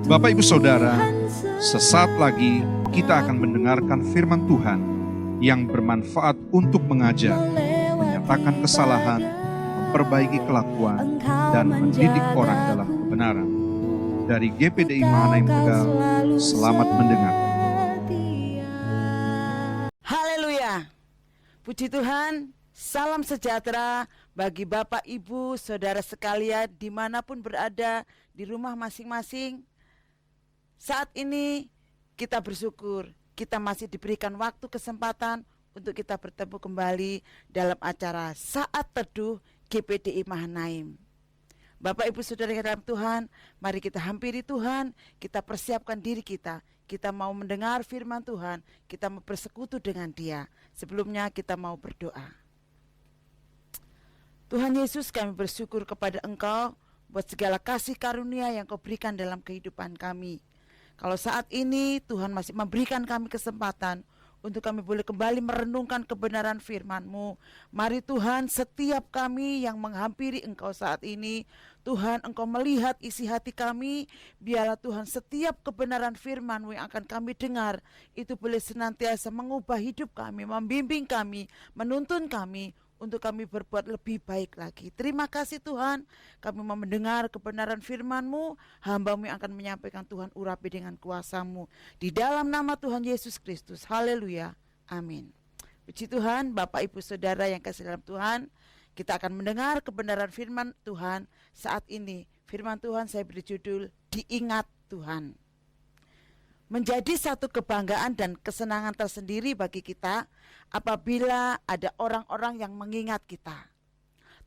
Bapak Ibu Saudara, sesaat lagi kita akan mendengarkan firman Tuhan yang bermanfaat untuk mengajar, menyatakan kesalahan, memperbaiki kelakuan, dan mendidik orang dalam kebenaran. Dari GPDI Mahanaim Tegal, selamat mendengar. Haleluya, puji Tuhan. Salam sejahtera bagi Bapak, Ibu, Saudara sekalian dimanapun berada di rumah masing-masing. Saat ini kita bersyukur kita masih diberikan waktu kesempatan untuk kita bertemu kembali dalam acara Saat Teduh GPDI Mahanaim. Bapak, Ibu, Saudara dalam Tuhan, mari kita hampiri Tuhan, kita persiapkan diri kita. Kita mau mendengar firman Tuhan, kita mau bersekutu dengan Dia. Sebelumnya kita mau berdoa. Tuhan Yesus, kami bersyukur kepada Engkau buat segala kasih karunia yang Kau berikan dalam kehidupan kami. Kalau saat ini Tuhan masih memberikan kami kesempatan untuk kami boleh kembali merenungkan kebenaran firman-Mu. Mari Tuhan, setiap kami yang menghampiri Engkau saat ini, Tuhan, Engkau melihat isi hati kami. Biarlah Tuhan, setiap kebenaran firman-Mu yang akan kami dengar, itu boleh senantiasa mengubah hidup kami, membimbing kami, menuntun kami, untuk kami berbuat lebih baik lagi. Terima kasih Tuhan, kami mau mendengar kebenaran firman-Mu. Hamba-Mu yang akan menyampaikan, Tuhan urapi dengan kuasa-Mu. Di dalam nama Tuhan Yesus Kristus, haleluya, amin. Puji Tuhan, Bapak, Ibu, Saudara yang kasih dalam Tuhan, kita akan mendengar kebenaran firman Tuhan saat ini. Firman Tuhan saya beri judul, Diingat Tuhan. Menjadi satu kebanggaan dan kesenangan tersendiri bagi kita apabila ada orang-orang yang mengingat kita.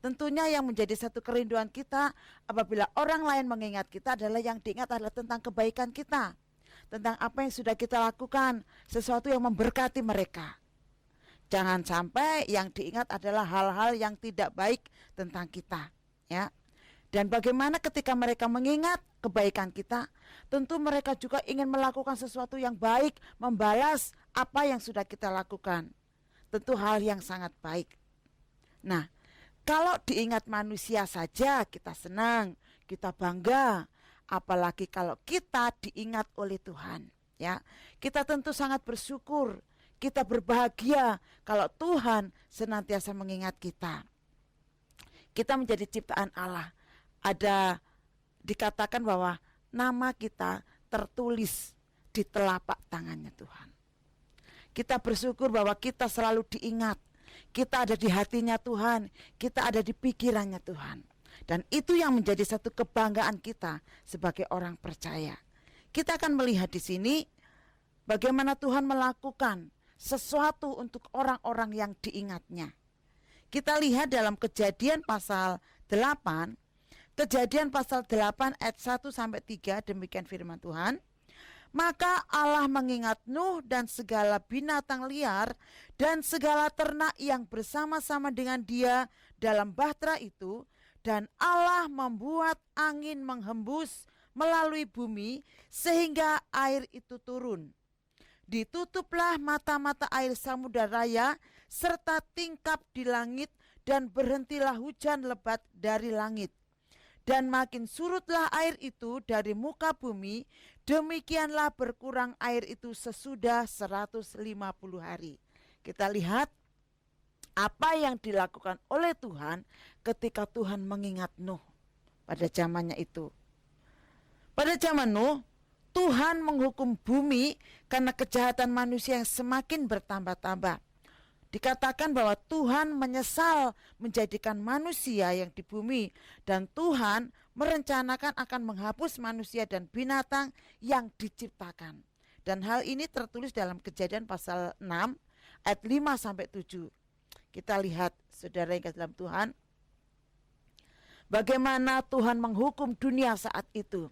Tentunya yang menjadi satu kerinduan kita apabila orang lain mengingat kita adalah yang diingat adalah tentang kebaikan kita, tentang apa yang sudah kita lakukan, sesuatu yang memberkati mereka. Jangan sampai yang diingat adalah hal-hal yang tidak baik tentang kita, ya. Dan bagaimana ketika mereka mengingat kebaikan kita, tentu mereka juga ingin melakukan sesuatu yang baik, membalas apa yang sudah kita lakukan. Tentu hal yang sangat baik. Nah, kalau diingat manusia saja kita senang, kita bangga, apalagi kalau kita diingat oleh Tuhan, ya. Kita tentu sangat bersyukur, kita berbahagia kalau Tuhan senantiasa mengingat kita. Kita menjadi ciptaan Allah. Ada dikatakan bahwa nama kita tertulis di telapak tangannya Tuhan. Kita bersyukur bahwa kita selalu diingat. Kita ada di hatinya Tuhan, kita ada di pikirannya Tuhan. Dan itu yang menjadi satu kebanggaan kita sebagai orang percaya. Kita akan melihat di sini bagaimana Tuhan melakukan sesuatu untuk orang-orang yang diingatnya. Kita lihat dalam Kejadian pasal 8, Kejadian pasal 8 ayat 1 sampai 3, demikian firman Tuhan. Maka Allah mengingat Nuh dan segala binatang liar dan segala ternak yang bersama-sama dengan dia dalam bahtera itu, dan Allah membuat angin menghembus melalui bumi sehingga air itu turun. Ditutuplah mata-mata air samudra raya serta tingkap di langit, dan berhentilah hujan lebat dari langit. Dan makin surutlah air itu dari muka bumi, demikianlah berkurang air itu sesudah 150 hari. Kita lihat apa yang dilakukan oleh Tuhan ketika Tuhan mengingat Nuh pada zamannya itu. Pada zaman Nuh, Tuhan menghukum bumi karena kejahatan manusia yang semakin bertambah-tambah. Dikatakan bahwa Tuhan menyesal menjadikan manusia yang di bumi, dan Tuhan merencanakan akan menghapus manusia dan binatang yang diciptakan. Dan hal ini tertulis dalam Kejadian pasal 6 ayat 5 sampai 7. Kita lihat saudara yang dalam Tuhan, bagaimana Tuhan menghukum dunia saat itu.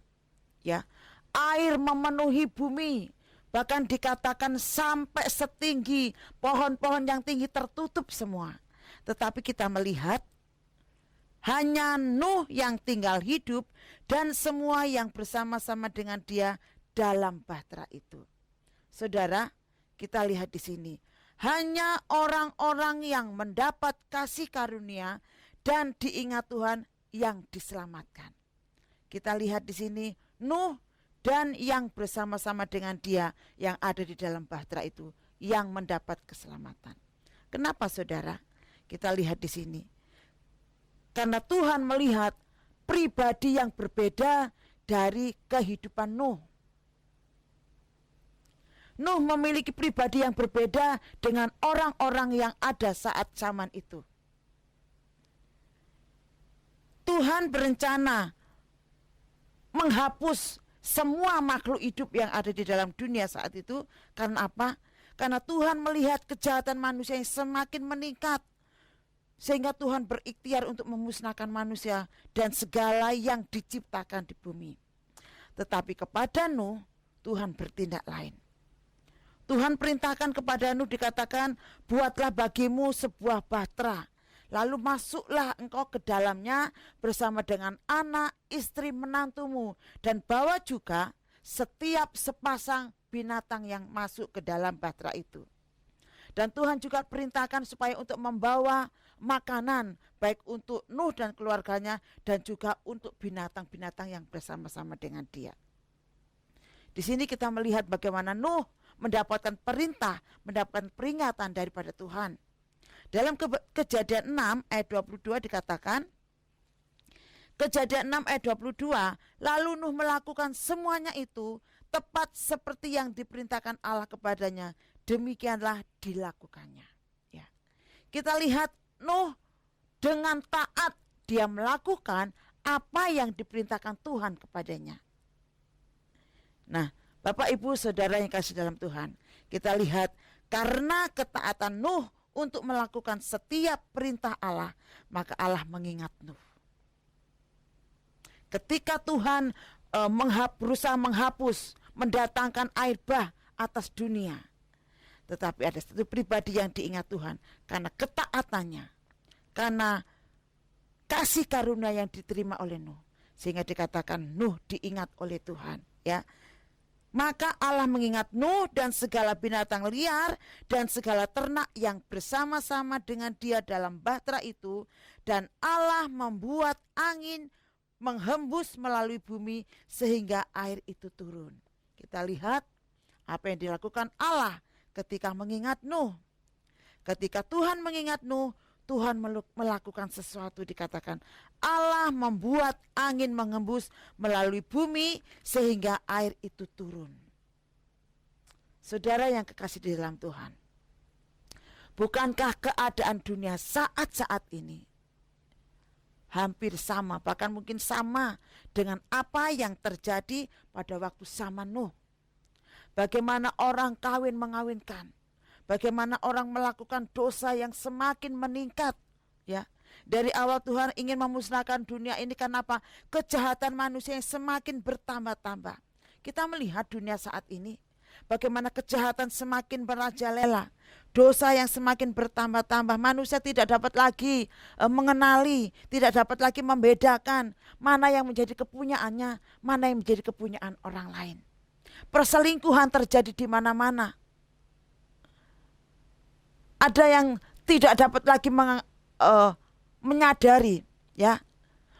Ya, air memenuhi bumi. Bahkan dikatakan sampai setinggi pohon-pohon yang tinggi tertutup semua. Tetapi kita melihat hanya Nuh yang tinggal hidup dan semua yang bersama-sama dengan dia dalam bahtera itu. Saudara, kita lihat di sini. Hanya orang-orang yang mendapat kasih karunia dan diingat Tuhan yang diselamatkan. Kita lihat di sini Nuh dan yang bersama-sama dengan dia yang ada di dalam bahtera itu yang mendapat keselamatan. Kenapa saudara? Kita lihat di sini. Karena Tuhan melihat pribadi yang berbeda dari kehidupan Nuh. Nuh memiliki pribadi yang berbeda dengan orang-orang yang ada saat zaman itu. Tuhan berencana menghapus semua makhluk hidup yang ada di dalam dunia saat itu. Karena apa? Karena Tuhan melihat kejahatan manusia yang semakin meningkat. Sehingga Tuhan berikhtiar untuk memusnahkan manusia dan segala yang diciptakan di bumi. Tetapi kepada Nuh, Tuhan bertindak lain. Tuhan perintahkan kepada Nuh, dikatakan, buatlah bagimu sebuah bahtera. Lalu masuklah engkau ke dalamnya bersama dengan anak, istri, menantumu. Dan bawa juga setiap sepasang binatang yang masuk ke dalam bahtera itu. Dan Tuhan juga perintahkan supaya untuk membawa makanan baik untuk Nuh dan keluarganya dan juga untuk binatang-binatang yang bersama-sama dengan dia. Di sini kita melihat bagaimana Nuh mendapatkan perintah, mendapatkan peringatan daripada Tuhan. Dalam Kejadian 6 ayat 22 dikatakan, Kejadian 6 ayat 22, lalu Nuh melakukan semuanya itu tepat seperti yang diperintahkan Allah kepadanya, demikianlah dilakukannya. Ya. Kita lihat Nuh dengan taat dia melakukan apa yang diperintahkan Tuhan kepadanya. Nah, Bapak Ibu Saudara yang kasih dalam Tuhan, kita lihat karena ketaatan Nuh untuk melakukan setiap perintah Allah, maka Allah mengingat Nuh. Ketika Tuhan berusaha menghapus, mendatangkan air bah atas dunia, tetapi ada satu pribadi yang diingat Tuhan karena ketaatannya, karena kasih karunia yang diterima oleh Nuh, sehingga dikatakan Nuh diingat oleh Tuhan. Ya, maka Allah mengingat Nuh dan segala binatang liar dan segala ternak yang bersama-sama dengan dia dalam bahtera itu, dan Allah membuat angin menghembus melalui bumi sehingga air itu turun. Kita lihat apa yang dilakukan Allah ketika mengingat Nuh. Ketika Tuhan mengingat Nuh, Tuhan melakukan sesuatu, dikatakan Allah membuat angin menghembus melalui bumi sehingga air itu turun. Saudara yang kekasih di dalam Tuhan, bukankah keadaan dunia saat-saat ini hampir sama, bahkan mungkin sama dengan apa yang terjadi pada waktu zaman Nuh? Bagaimana orang kawin mengawinkan, bagaimana orang melakukan dosa yang semakin meningkat, ya. Dari awal Tuhan ingin memusnahkan dunia ini karena apa? Kejahatan manusia yang semakin bertambah-tambah. Kita melihat dunia saat ini, bagaimana kejahatan semakin merajalela, dosa yang semakin bertambah-tambah. Manusia tidak dapat lagi mengenali, tidak dapat lagi membedakan mana yang menjadi kepunyaannya, mana yang menjadi kepunyaan orang lain. Perselingkuhan terjadi di mana-mana. Ada yang tidak dapat lagi menyadari, ya.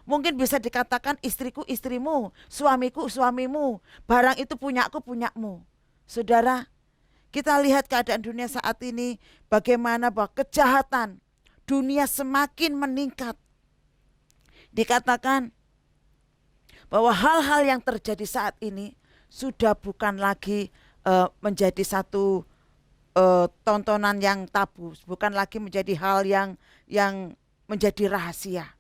Mungkin bisa dikatakan istriku istrimu, suamiku suamimu, barang itu punyaku punyamu. Saudara, kita lihat keadaan dunia saat ini, bagaimana bahwa kejahatan dunia semakin meningkat. Dikatakan bahwa hal-hal yang terjadi saat ini sudah bukan lagi menjadi satu tontonan yang tabu, bukan lagi menjadi hal yang menjadi rahasia.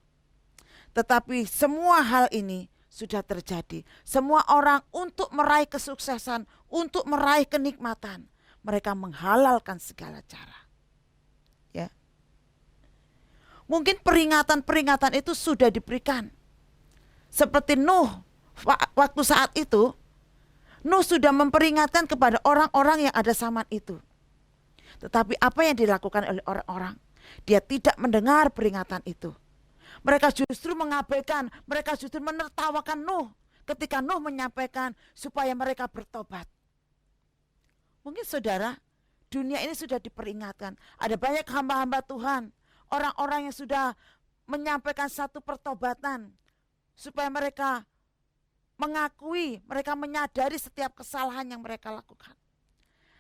Tetapi semua hal ini sudah terjadi. Semua orang untuk meraih kesuksesan, untuk meraih kenikmatan, mereka menghalalkan segala cara. Ya. Mungkin peringatan-peringatan itu sudah diberikan. Seperti Nuh, waktu saat itu, Nuh sudah memperingatkan kepada orang-orang yang ada zaman itu. Tetapi apa yang dilakukan oleh orang-orang? Dia tidak mendengar peringatan itu. Mereka justru mengabaikan, mereka justru menertawakan Nuh ketika Nuh menyampaikan supaya mereka bertobat. Mungkin saudara, dunia ini sudah diperingatkan. Ada banyak hamba-hamba Tuhan, orang-orang yang sudah menyampaikan satu pertobatan supaya mereka mengakui, mereka menyadari setiap kesalahan yang mereka lakukan.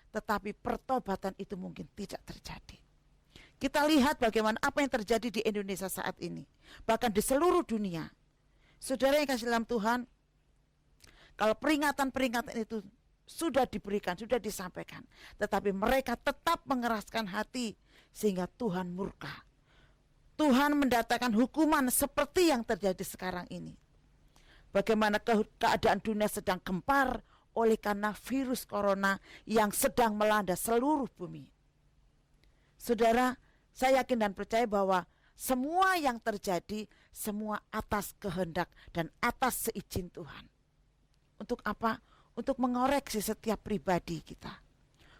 Tetapi pertobatan itu mungkin tidak terjadi. Kita lihat bagaimana apa yang terjadi di Indonesia saat ini, bahkan di seluruh dunia. Saudara yang kasih dalam Tuhan, kalau peringatan-peringatan itu sudah diberikan, sudah disampaikan, tetapi mereka tetap mengeraskan hati sehingga Tuhan murka. Tuhan mendatangkan hukuman seperti yang terjadi sekarang ini. Bagaimana keadaan dunia sedang gempar oleh karena virus corona yang sedang melanda seluruh bumi. Saudara, saya yakin dan percaya bahwa semua yang terjadi, semua atas kehendak dan atas seizin Tuhan. Untuk apa? Untuk mengoreksi setiap pribadi kita,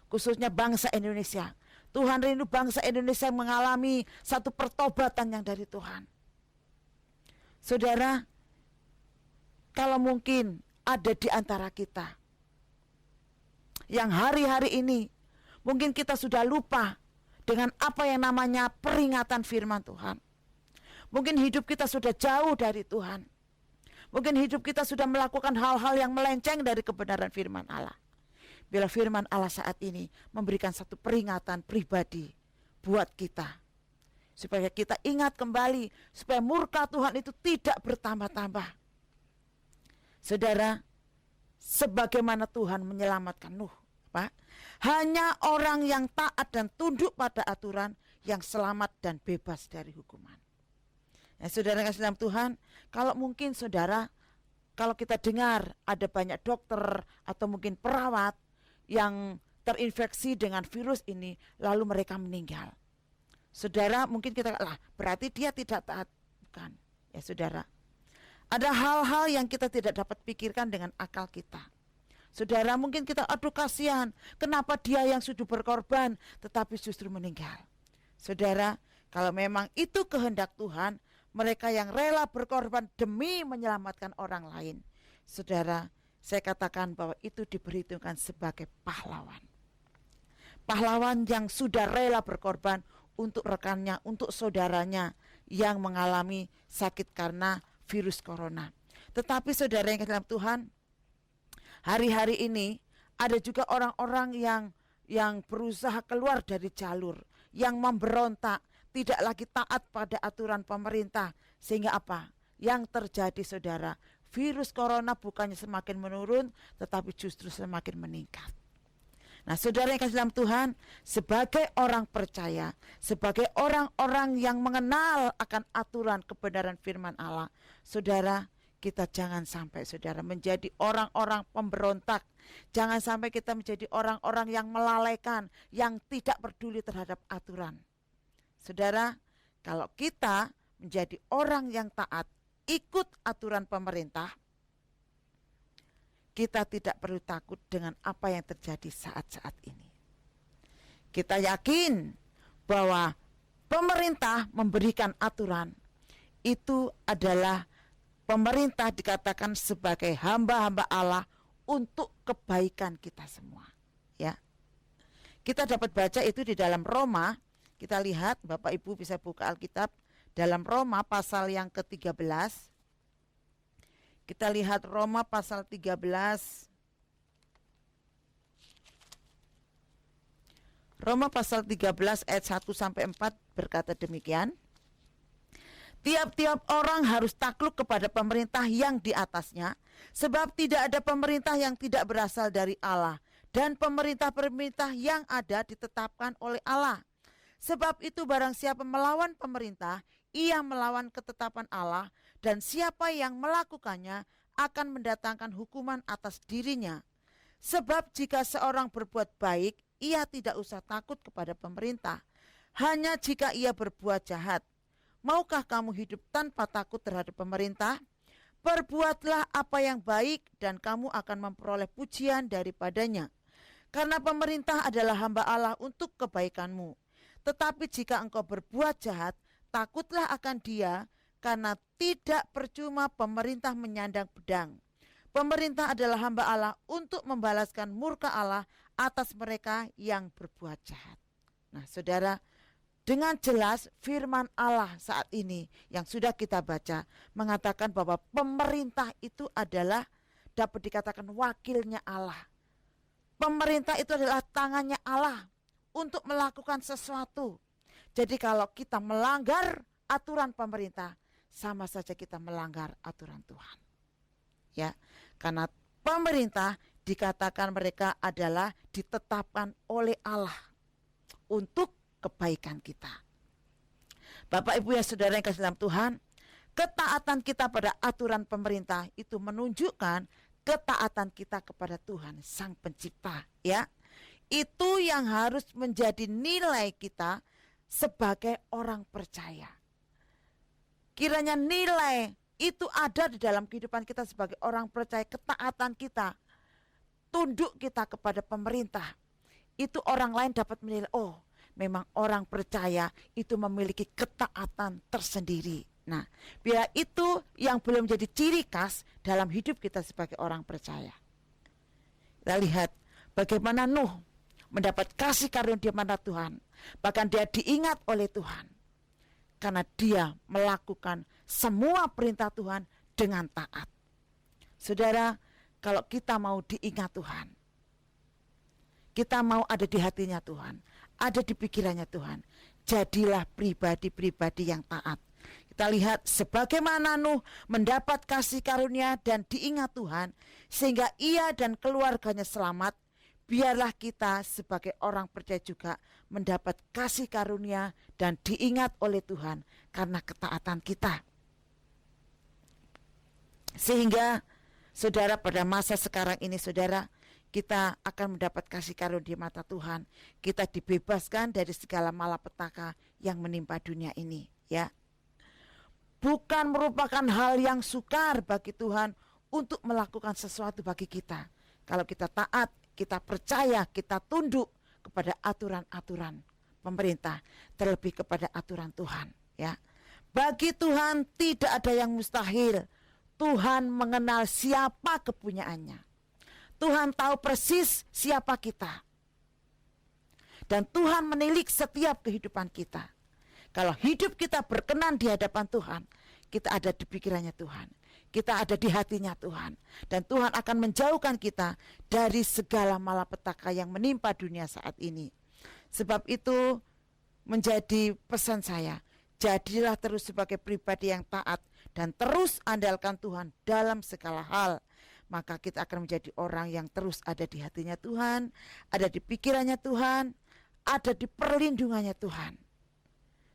khususnya bangsa Indonesia. Tuhan rindu bangsa Indonesia mengalami satu pertobatan yang dari Tuhan. Saudara, kalau mungkin ada di antara kita yang hari-hari ini mungkin kita sudah lupa dengan apa yang namanya peringatan firman Tuhan. Mungkin hidup kita sudah jauh dari Tuhan. Mungkin hidup kita sudah melakukan hal-hal yang melenceng dari kebenaran firman Allah. Bila firman Allah saat ini memberikan satu peringatan pribadi buat kita, supaya kita ingat kembali, supaya murka Tuhan itu tidak bertambah-tambah. Saudara, sebagaimana Tuhan menyelamatkan Nuh, Pak, hanya orang yang taat dan tunduk pada aturan yang selamat dan bebas dari hukuman. Ya, saudara kasih dalam Tuhan, kalau mungkin saudara, kalau kita dengar ada banyak dokter atau mungkin perawat yang terinfeksi dengan virus ini, lalu mereka meninggal. Saudara, mungkin kita, berarti dia tidak taat. Bukan, ya saudara. Ada hal-hal yang kita tidak dapat pikirkan dengan akal kita. Saudara, mungkin kita, aduh kasihan, kenapa dia yang sudah berkorban tetapi justru meninggal. Saudara, kalau memang itu kehendak Tuhan, mereka yang rela berkorban demi menyelamatkan orang lain, saudara, saya katakan bahwa itu diperhitungkan sebagai pahlawan. Pahlawan yang sudah rela berkorban untuk rekannya, untuk saudaranya yang mengalami sakit karena virus corona. Tetapi saudara yang dalam Tuhan, hari-hari ini ada juga orang-orang yang berusaha keluar dari jalur, yang memberontak, tidak lagi taat pada aturan pemerintah. Sehingga apa? Yang terjadi saudara, virus corona bukannya semakin menurun, tetapi justru semakin meningkat. Nah saudara yang kasih dalam Tuhan, sebagai orang percaya, sebagai orang-orang yang mengenal akan aturan kebenaran firman Allah, saudara, kita jangan sampai saudara menjadi orang-orang pemberontak. Jangan sampai kita menjadi orang-orang yang melalaikan, yang tidak peduli terhadap aturan. Saudara, kalau kita menjadi orang yang taat, ikut aturan pemerintah, kita tidak perlu takut dengan apa yang terjadi saat-saat ini. Kita yakin bahwa pemerintah memberikan aturan, itu adalah pemerintah dikatakan sebagai hamba-hamba Allah untuk kebaikan kita semua. Ya, kita dapat baca itu di dalam Roma. Kita lihat, Bapak Ibu bisa buka Alkitab dalam Roma pasal yang ke-13. Kita lihat Roma pasal 13. Roma pasal 13 ayat 1 sampai 4 berkata demikian. Tiap-tiap orang harus takluk kepada pemerintah yang di atasnya, sebab tidak ada pemerintah yang tidak berasal dari Allah, dan pemerintah-pemerintah yang ada ditetapkan oleh Allah. Sebab itu barang siapa melawan pemerintah, ia melawan ketetapan Allah, dan siapa yang melakukannya akan mendatangkan hukuman atas dirinya. Sebab jika seorang berbuat baik, ia tidak usah takut kepada pemerintah, hanya jika ia berbuat jahat. Maukah kamu hidup tanpa takut terhadap pemerintah? Perbuatlah apa yang baik dan kamu akan memperoleh pujian daripadanya. Karena pemerintah adalah hamba Allah untuk kebaikanmu. Tetapi jika engkau berbuat jahat, takutlah akan dia, karena tidak percuma pemerintah menyandang pedang. Pemerintah adalah hamba Allah untuk membalaskan murka Allah atas mereka yang berbuat jahat. Nah saudara, dengan jelas firman Allah saat ini yang sudah kita baca mengatakan bahwa pemerintah itu adalah dapat dikatakan wakilnya Allah. Pemerintah itu adalah tangannya Allah untuk melakukan sesuatu. Jadi kalau kita melanggar aturan pemerintah, sama saja kita melanggar aturan Tuhan. Ya, karena pemerintah dikatakan mereka adalah ditetapkan oleh Allah untuk kebaikan kita. Bapak Ibu ya saudara yang kasih dalam Tuhan, ketaatan kita pada aturan pemerintah itu menunjukkan ketaatan kita kepada Tuhan Sang Pencipta, ya. Itu yang harus menjadi nilai kita sebagai orang percaya. Kiranya nilai itu ada di dalam kehidupan kita sebagai orang percaya, ketaatan kita, tunduk kita kepada pemerintah. Itu orang lain dapat menilai, oh memang orang percaya itu memiliki ketaatan tersendiri. Nah, biar itu yang belum menjadi ciri khas dalam hidup kita sebagai orang percaya. Kita lihat bagaimana Nuh mendapat kasih karunia di mata Tuhan. Bahkan dia diingat oleh Tuhan karena dia melakukan semua perintah Tuhan dengan taat. Saudara, kalau kita mau diingat Tuhan, kita mau ada di hatinya Tuhan, ada di pikirannya Tuhan, jadilah pribadi-pribadi yang taat. Kita lihat sebagaimana Nuh mendapat kasih karunia dan diingat Tuhan sehingga ia dan keluarganya selamat. Biarlah kita sebagai orang percaya juga mendapat kasih karunia dan diingat oleh Tuhan karena ketaatan kita. Sehingga saudara pada masa sekarang ini saudara, kita akan mendapat kasih karunia di mata Tuhan. Kita dibebaskan dari segala malapetaka yang menimpa dunia ini, ya. Bukan merupakan hal yang sukar bagi Tuhan untuk melakukan sesuatu bagi kita. Kalau kita taat, kita percaya, kita tunduk kepada aturan-aturan pemerintah, terlebih kepada aturan Tuhan, ya. Bagi Tuhan tidak ada yang mustahil. Tuhan mengenal siapa kepunyaannya. Tuhan tahu persis siapa kita. Dan Tuhan menilik setiap kehidupan kita. Kalau hidup kita berkenan di hadapan Tuhan, kita ada di pikirannya Tuhan. Kita ada di hatinya Tuhan. Dan Tuhan akan menjauhkan kita dari segala malapetaka yang menimpa dunia saat ini. Sebab itu menjadi pesan saya, jadilah terus sebagai pribadi yang taat dan terus andalkan Tuhan dalam segala hal. Maka kita akan menjadi orang yang terus ada di hatinya Tuhan, ada di pikirannya Tuhan, ada di perlindungannya Tuhan.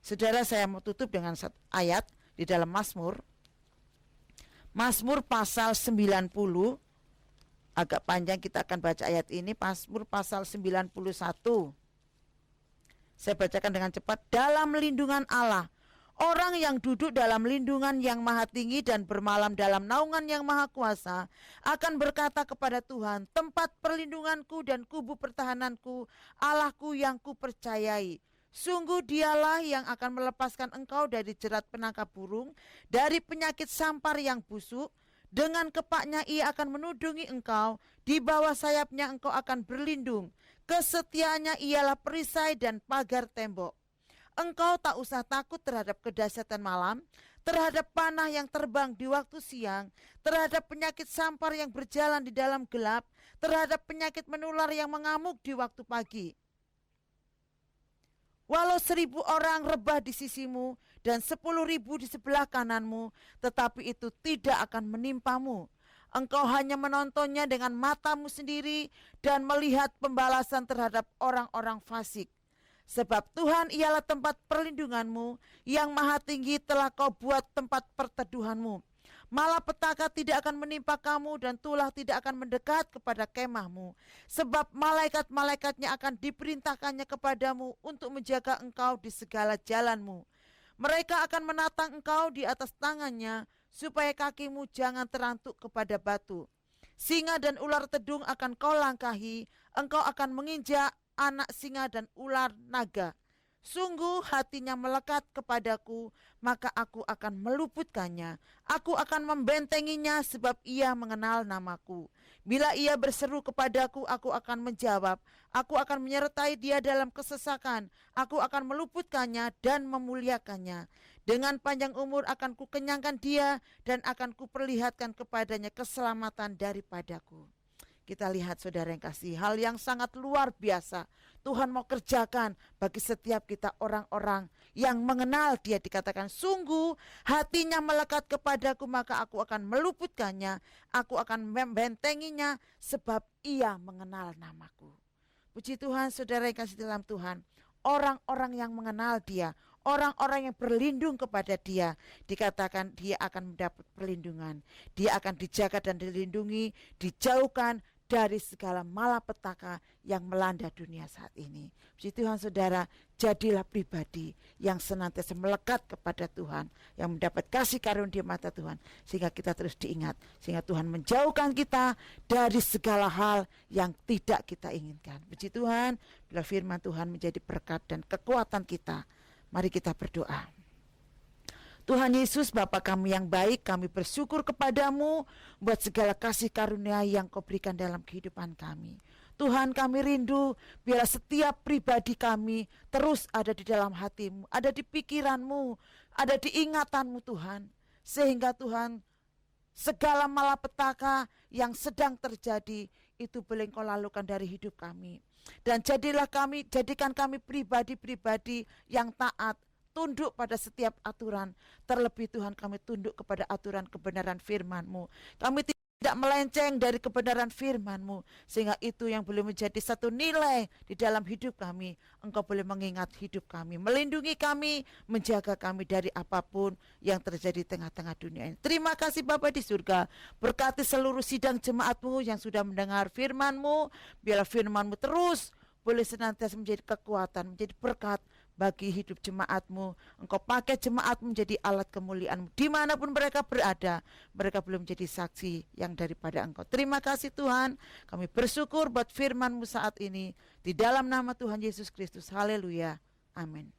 Saudara, saya mau tutup dengan satu ayat di dalam Mazmur. Mazmur pasal 90, agak panjang kita akan baca ayat ini. Mazmur pasal 91. Saya bacakan dengan cepat. Dalam lindungan Allah, orang yang duduk dalam lindungan yang maha tinggi dan bermalam dalam naungan yang maha kuasa akan berkata kepada Tuhan, tempat perlindunganku dan kubu pertahananku, Allahku yang kupercayai. Sungguh dialah yang akan melepaskan engkau dari jerat penangkap burung, dari penyakit sampar yang busuk. Dengan kepaknya ia akan menudungi engkau, di bawah sayapnya engkau akan berlindung. Kesetiaannya ialah perisai dan pagar tembok. Engkau tak usah takut terhadap kedahsyatan malam, terhadap panah yang terbang di waktu siang, terhadap penyakit sampar yang berjalan di dalam gelap, terhadap penyakit menular yang mengamuk di waktu pagi. Walau 1.000 orang rebah di sisimu dan 10.000 di sebelah kananmu, tetapi itu tidak akan menimpamu. Engkau hanya menontonnya dengan matamu sendiri dan melihat pembalasan terhadap orang-orang fasik. Sebab Tuhan ialah tempat perlindunganmu, yang maha tinggi telah kau buat tempat perteduhanmu. Malapetaka tidak akan menimpa kamu dan tulah tidak akan mendekat kepada kemahmu. Sebab malaikat-malaikatnya akan diperintahkannya kepadamu untuk menjaga engkau di segala jalanmu. Mereka akan menatang engkau di atas tangannya, supaya kakimu jangan terantuk kepada batu. Singa dan ular tedung akan kau langkahi, engkau akan menginjak anak singa dan ular naga. Sungguh hatinya melekat kepadaku, maka aku akan meluputkannya. Aku akan membentenginya sebab ia mengenal namaku. Bila ia berseru kepadaku, aku akan menjawab. Aku akan menyertai dia dalam kesesakan. Aku akan meluputkannya dan memuliakannya. Dengan panjang umur akan kukenyangkan dia dan akan kuperlihatkan kepadanya keselamatan daripadaku. Kita lihat saudara yang kasih, hal yang sangat luar biasa Tuhan mau kerjakan bagi setiap kita orang-orang yang mengenal dia. Dikatakan sungguh hatinya melekat kepadaku, maka aku akan meluputkannya, aku akan membentenginya sebab ia mengenal namaku. Puji Tuhan saudara yang kasih dalam Tuhan, orang-orang yang mengenal dia, orang-orang yang berlindung kepada dia, dikatakan dia akan mendapat perlindungan. Dia akan dijaga dan dilindungi, dijauhkan dari segala malapetaka yang melanda dunia saat ini. Puji Tuhan saudara, jadilah pribadi yang senantiasa melekat kepada Tuhan, yang mendapat kasih karunia mata Tuhan, sehingga kita terus diingat, sehingga Tuhan menjauhkan kita dari segala hal yang tidak kita inginkan. Puji Tuhan, bila firman Tuhan menjadi berkat dan kekuatan kita, mari kita berdoa. Tuhan Yesus, Bapa kami yang baik, kami bersyukur kepadamu buat segala kasih karunia yang kau berikan dalam kehidupan kami. Tuhan, kami rindu biar setiap pribadi kami terus ada di dalam hatimu, ada di pikiranmu, ada di ingatanmu Tuhan. Sehingga Tuhan, segala malapetaka yang sedang terjadi itu boleh kau lalukan dari hidup kami. Dan jadikan kami pribadi-pribadi yang taat, tunduk pada setiap aturan. Terlebih Tuhan, kami tunduk kepada aturan kebenaran firman-Mu. Kami tidak melenceng dari kebenaran firman-Mu, sehingga itu yang boleh menjadi satu nilai di dalam hidup kami. Engkau boleh mengingat hidup kami, melindungi kami, menjaga kami dari apapun yang terjadi di tengah-tengah dunia ini. Terima kasih Bapa di surga. Berkati seluruh sidang jemaat-Mu yang sudah mendengar firman-Mu. Biarlah firman-Mu terus boleh senantiasa menjadi kekuatan, menjadi berkat bagi hidup jemaat-Mu. Engkau pakai jemaat-Mu menjadi alat kemuliaan-Mu. Dimanapun mereka berada, mereka belum menjadi saksi yang daripada Engkau. Terima kasih Tuhan. Kami bersyukur buat firman-Mu saat ini. Di dalam nama Tuhan Yesus Kristus. Haleluya. Amin.